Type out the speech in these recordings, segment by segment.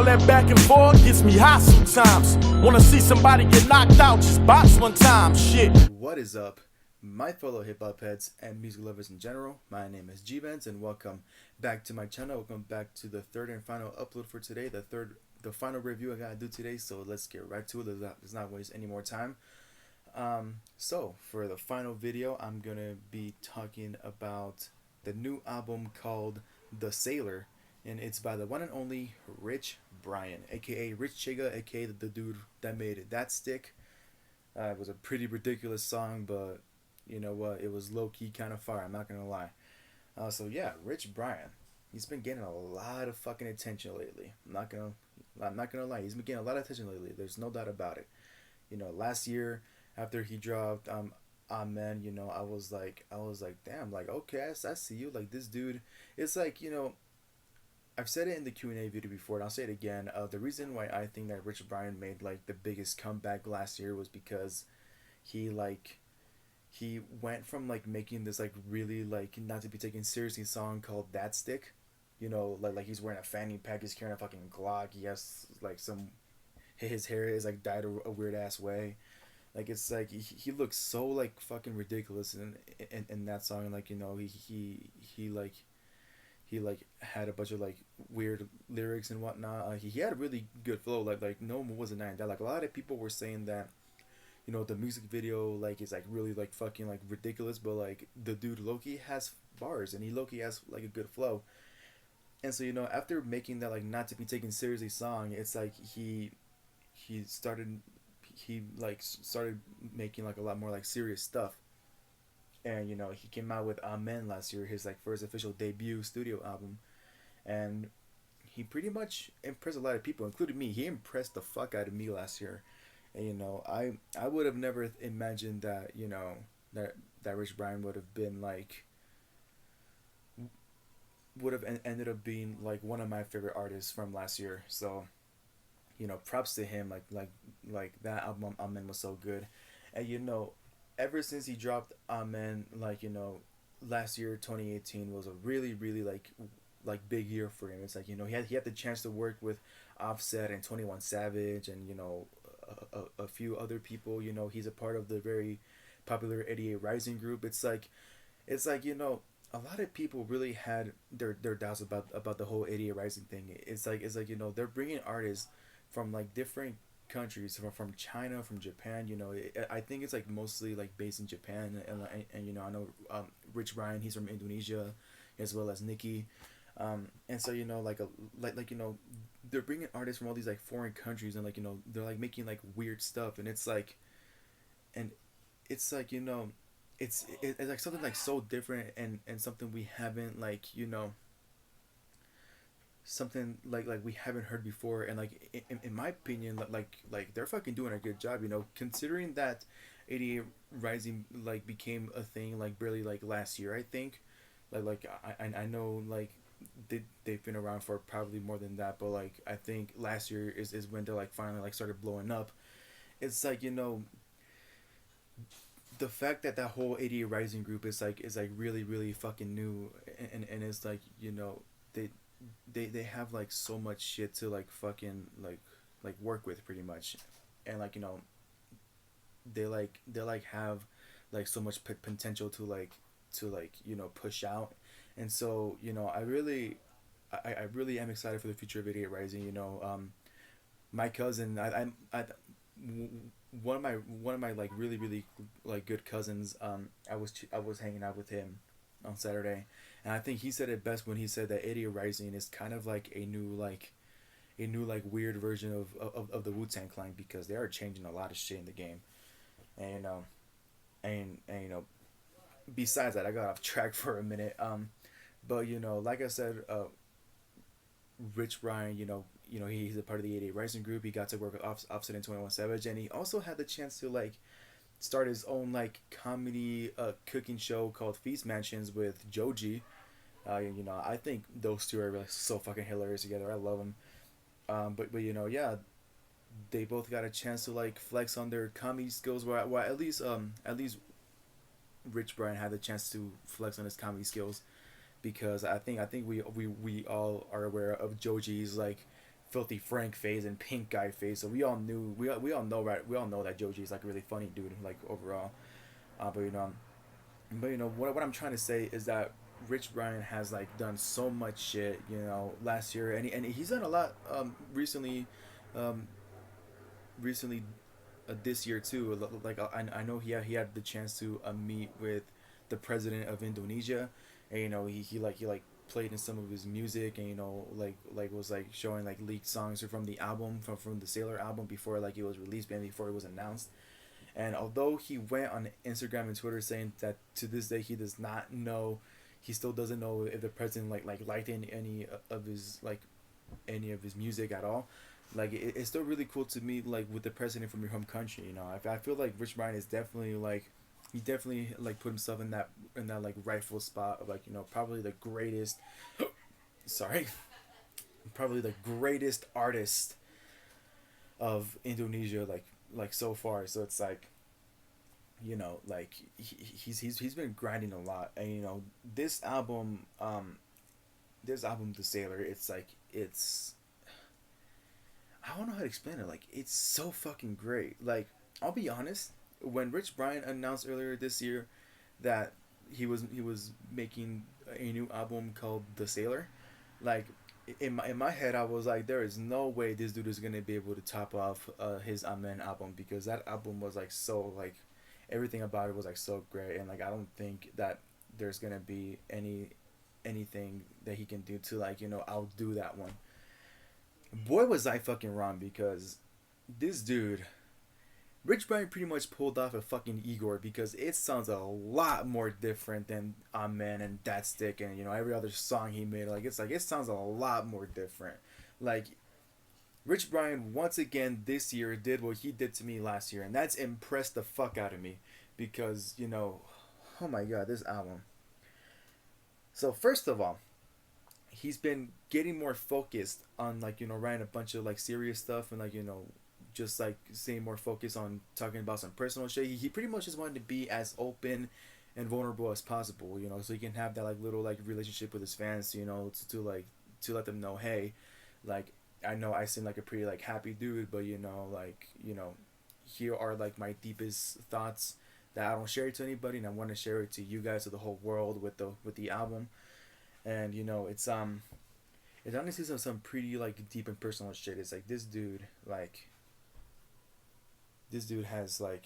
that back and forth gets me hot sometimes. Wanna see somebody get knocked out, just box one time. Shit. What is up, my fellow hip-hop heads and music lovers in general? My name is G-Benz and welcome back to my channel. Welcome back to the third and final upload for today. The final review I gotta do today, so let's get right to it. Let's not waste any more time. So for the final video, I'm gonna be talking about the new album called The Sailor, and it's by the one and only Rich Brian, aka Rich Chigga, aka the dude that made That Stick. It was a pretty ridiculous song, but you know what? It was low-key kind of fire, I'm not gonna lie. So yeah, Rich Brian, he's been getting a lot of fucking attention lately. I'm not gonna lie, he's been getting a lot of attention lately. There's no doubt about it. You know, last year after he dropped Amen, you know, I was like, damn, like, okay, I see you. Like, this dude, it's like, you know, I've said it in the Q&A video before, and I'll say it again. The reason why I think that Rich Brian made like the biggest comeback last year was because he went from like making this like really like not to be taken seriously song called That Stick, you know, like he's wearing a fanny pack, he's carrying a fucking Glock, he has like his hair is like dyed a weird ass way. Like, it's like he looks so like fucking ridiculous in that song. Like, you know, he had a bunch of like weird lyrics and whatnot. He had a really good flow. Like no one was denying that. Like, a lot of people were saying that, you know, the music video like is like really like fucking like ridiculous, but like the dude Loki has bars and he Loki has like a good flow. And so, you know, after making that like not to be taken seriously song, it's like he started making like a lot more like serious stuff. And you know, he came out with Amen last year, his like first official debut studio album, and he pretty much impressed a lot of people, including me. He impressed the fuck out of me last year. And you know, I would have never imagined that, you know, that Rich Brian would have been like ended up being like one of my favorite artists from last year. So, you know, props to him. Like that album Amen was so good. And you know, ever since he dropped Amen, like, you know, last year 2018 was a really like big year for him. It's like, you know, he had the chance to work with Offset and 21 Savage and, you know, a few other people. You know, he's a part of the very popular 88 Rising group. It's like, you know, a lot of people really had their doubts about the whole 88 Rising thing. It's like, you know, they're bringing artists from like different countries, from China, from Japan. You know, I think it's like mostly like based in Japan, and you know, I know Rich Brian, he's from Indonesia, as well as Nicki, and so, you know, like you know, they're bringing artists from all these like foreign countries, and like, you know, they're like making like weird stuff, and it's like, you know, it's like something like so different, and something we haven't, like, you know, something like we haven't heard before. And like in my opinion, like they're fucking doing a good job, you know, considering that 88 Rising like became a thing like barely like last year, I think. I know like they've been around for probably more than that, but like I think last year is when they like finally like started blowing up. It's like, you know, the fact that whole 88 Rising group is like really fucking new, and it's like, you know, they have like so much shit to like fucking like work with pretty much. And like, you know, they have like so much potential to like you know, push out. And so, you know, I really am excited for the future of 88 Rising. You know, my cousin, one of my like really like good cousins, I was hanging out with him on Saturday, and I think he said it best when he said that 88 Rising is kind of like a new like weird version of the Wu-Tang Clan, because they are changing a lot of shit in the game. And you know, and you know, besides that, I got off track for a minute. But you know, like I said, Rich Brian, you know, he's a part of the 88 Rising group. He got to work with Offset and 21 Savage, and he also had the chance to like start his own like comedy cooking show called Feast Mansions with Joji. You know, I think those two are really so fucking hilarious together. I love them. But you know, yeah, they both got a chance to like flex on their comedy skills. Where at least Rich Brian had the chance to flex on his comedy skills, because I think we all are aware of Joji's like Filthy Frank phase and Pink Guy phase. So we all knew we all know, right? We all know that Joji is like a really funny dude like overall. But what I'm trying to say is that Rich Brian has like done so much shit, last year, and he's done a lot recently, um, recently this year too. Like I know he had the chance to meet with the president of Indonesia, and he played in some of his music, and like was like showing like leaked songs from the album from the Sailor album before like it was released and before it was announced. And although he went on Instagram and Twitter saying that to this day he does not know, he still doesn't know if the president like liked any of his music at all. Like it's still really cool to meet like with the president from your home country. I feel like Rich Brian is definitely like he definitely like put himself in that like rightful spot of like probably the greatest. Sorry, probably the greatest artist of Indonesia like so far. So it's like like he's been grinding a lot, and this album The Sailor, it's like it's I don't know how to explain it. Like it's so fucking great. Like I'll be honest, when Rich Brian announced earlier this year that he was making a new album called The Sailor, like in my head I was like, there is no way this dude is gonna be able to top off his Amen album, because that album was like so like everything about it was like so great, and like I don't think that there's gonna be anything that he can do to like outdo that one. Boy, was I fucking wrong, because this dude, Rich Brian, pretty much pulled off a fucking Igor, because it sounds a lot more different than Amen and Dat Stick and every other song he made. Like it sounds a lot more different. Like Rich Brian once again this year did what he did to me last year, and that's impressed the fuck out of me, because oh my god, this album. So first of all, he's been getting more focused on like writing a bunch of like serious stuff, and like just like staying more focused on talking about some personal shit. He pretty much just wanted to be as open and vulnerable as possible, so he can have that like little like relationship with his fans, to let them know, hey, like I know I seem like a pretty like happy dude, but like here are like my deepest thoughts that I don't share it to anybody, and I want to share it to you guys, to the whole world, with the album. And it's honestly some pretty like deep and personal shit. It's like this dude has like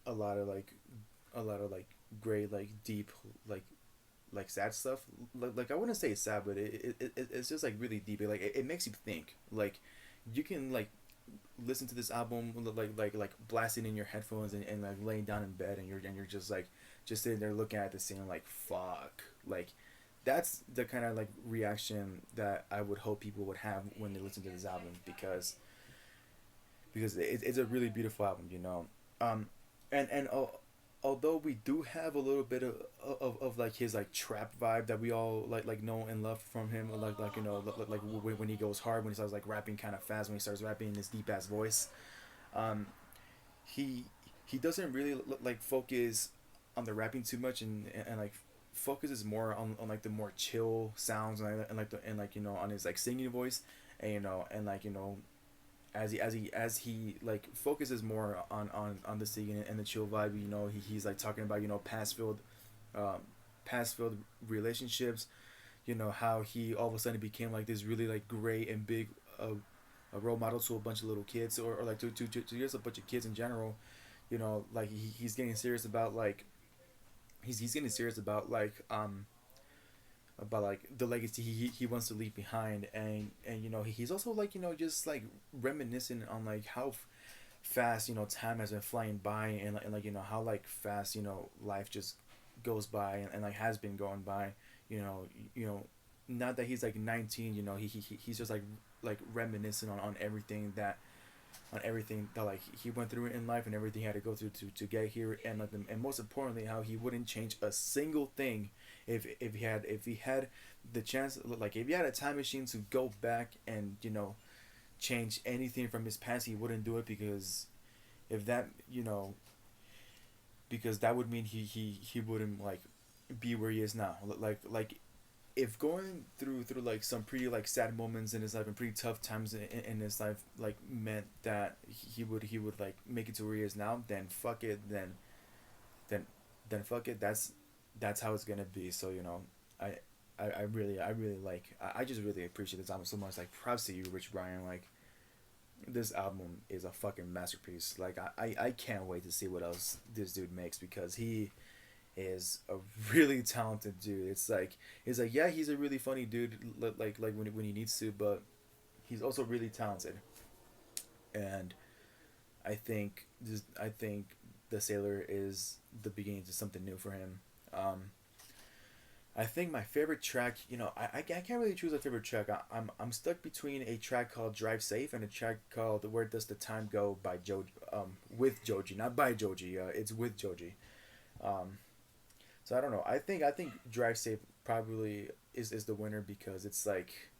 a lot of like great like deep like sad stuff. Like I wouldn't say it's sad, but it's just like really deep. It makes you think. Like you can like listen to this album like blasting in your headphones, and like laying down in bed, and you're just sitting there looking at the scene like fuck. Like that's the kind of like reaction that I would hope people would have when they listen to this album, because it's a really beautiful album, and although we do have a little bit of like his like trap vibe that we all like know and love from him, when he goes hard, when he starts like rapping kind of fast, when he starts rapping in his deep ass voice, um, he he doesn't really like focus on the rapping too much, and like focuses more on like the more chill sounds, and on his like singing voice, and as he like focuses more on the singing and the chill vibe. He's like talking about um, past failed relationships. How he all of a sudden became like this really like great and big a role model to a bunch of little kids, or like to just a bunch of kids in general. Like he's getting serious about like he's getting serious about like the legacy he wants to leave behind, and he's also like just like reminiscing on like how fast time has been flying by, and like how like fast life just goes by, and like has been going by. Not that he's like 19. He's just like reminiscing on everything that like he went through in life, and everything he had to go through to get here, and like and most importantly how he wouldn't change a single thing if he had the chance. Like if he had a time machine to go back and change anything from his past, he wouldn't do it, because if that because that would mean he wouldn't like be where he is now. Like if going through like some pretty like sad moments in his life and pretty tough times in his life like meant that he would like make it to where he is now, then fuck it, then fuck it. That's how it's gonna be. So you know, I really like I just really appreciate this album so much. Like props to you, Rich Brian. Like this album is a fucking masterpiece. Like I can't wait to see what else this dude makes, because he is a really talented dude. It's like yeah, he's a really funny dude like when he needs to, but he's also really talented. And I think The Sailor is the beginning to something new for him. I think my favorite track, you know, I can't really choose a favorite track. I'm stuck between a track called Drive Safe and a track called Where Does the Time Go by with Joji, not by Joji. It's with Joji. So I don't know. I think Drive Safe probably is the winner, because it's like,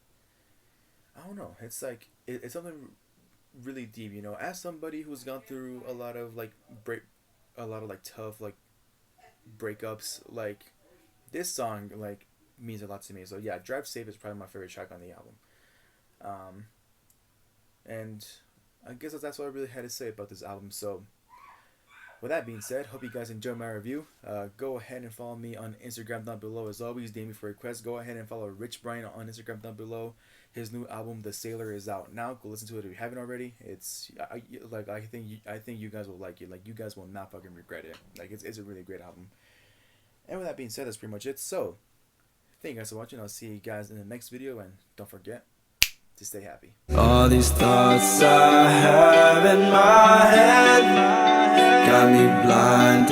I don't know. It's like it's something really deep, you know. As somebody who's gone through a lot of like tough like breakups, like this song like means a lot to me. So yeah, Drive Safe is probably my favorite track on the album. And I guess that's what I really had to say about this album. So with that being said, hope you guys enjoyed my review. Go ahead and follow me on Instagram down below. As always, DM me for requests. Go ahead and follow Rich Brian on Instagram down below. His new album, The Sailor, is out now. Go listen to it if you haven't already. It's I think you guys will like it. Like you guys will not fucking regret it. Like it's a really great album. And with that being said, that's pretty much it. So thank you guys for watching. I'll see you guys in the next video, and don't forget to stay happy. All these thoughts I have in my head got me blind.